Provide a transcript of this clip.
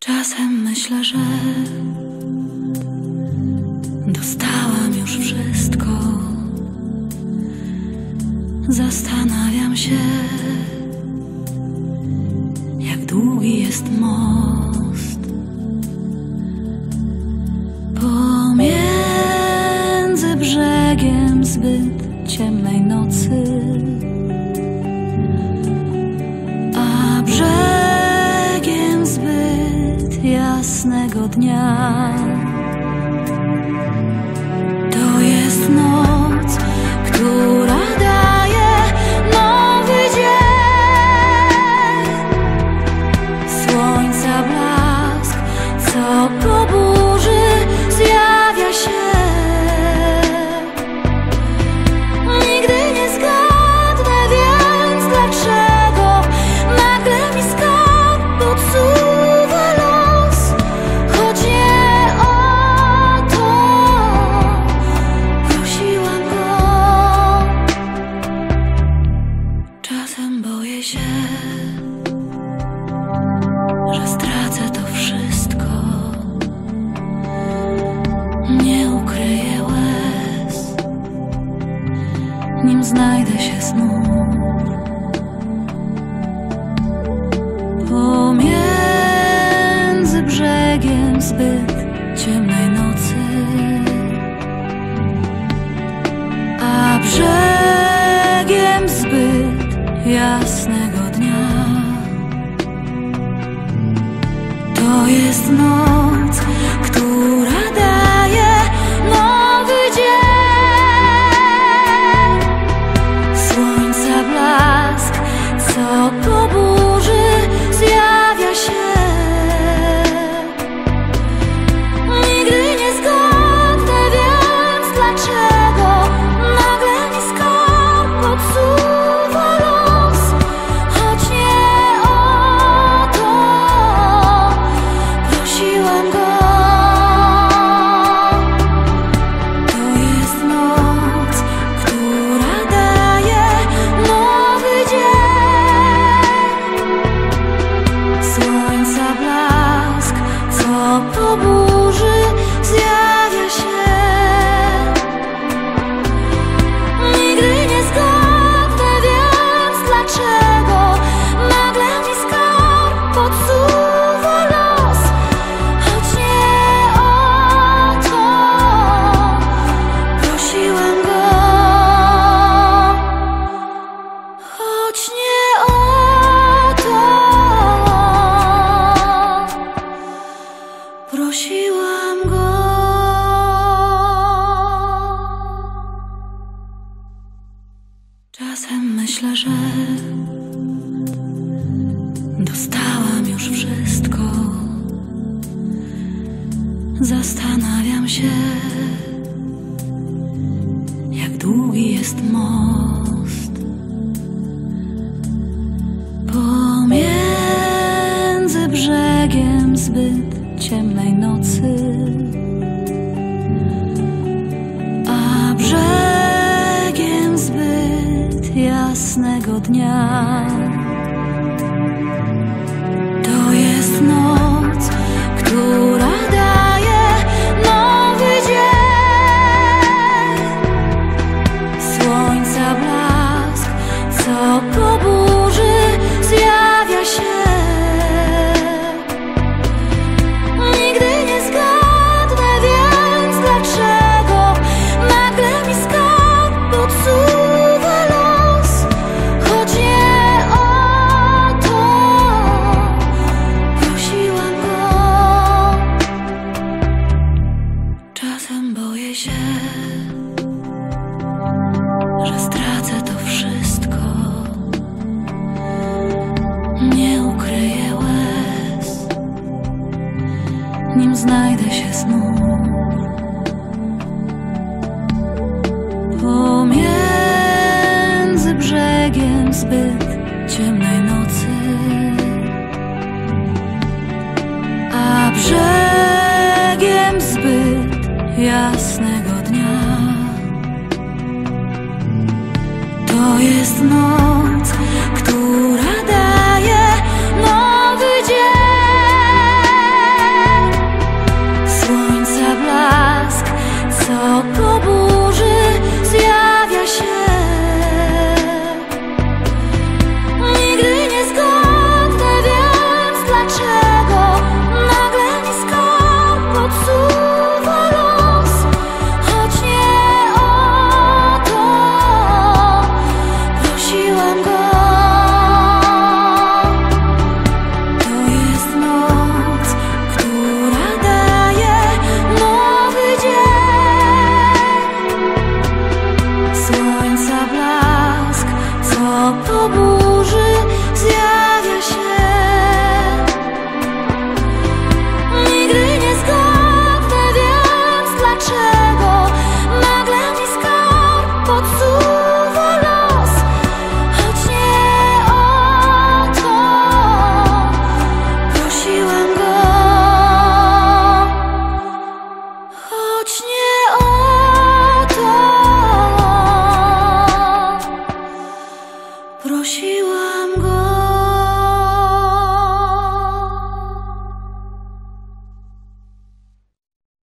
Czasem myślę, że dostałam już wszystko. Zastanawiam się, jak długi jest most pomiędzy brzegiem zbyt ciemnej nocy a brzegiem zbyt jasnego dnia. To jest noc, która daje nowy dzień, słońca blask, co po burzy zjawia się. Nigdy nie zgadnę więc, dlaczego nagle mi skarb podsuwa los, choć nie o to prosiłam go. Czasem boję się, że stracę to wszystko. Nie ukryję łez, nim znajdę się znów pomiędzy brzegiem zbyt ciemnej nocy a brzegiem zbyt jasnego dnia. To jest noc, która daje nowy dzień, słońca blask, co po burzy zjawia się. Nigdy nie zgadnę więc, dlaczego nagle mi skarb podsuwa los, choć nie o to prosiłam go. To jest noc, która daje nowy dzień, słońca blask, co po burzy zjawia się. Nigdy nie zgadnę więc, dlaczego nagle mi skarb podsuwa los, choć nie o to prosiłam go. Choć nie o to prosiłam go. Czasem myślę, że dostałam już wszystko. Zastanawiam się, jak długi jest most pomiędzy brzegiem zbyt ciemnej nocy a brzegiem zbyt jasnego dnia. To jest noc, która daje nowy dzień, słońca blask, co po burzy zjawia się. Nigdy nie zgadnę więc, dlaczego nagle mi skarb podsuwa los, choć nie o to prosiłam go. Czasem boję się, że stracę to wszystko. Nie ukryję łez, nim znajdę się znów pomiędzy brzegiem zbyt ciemnej nocy a brzegiem zbyt jasnego dnia. To jest noc, która daje nowy dzień. choć nie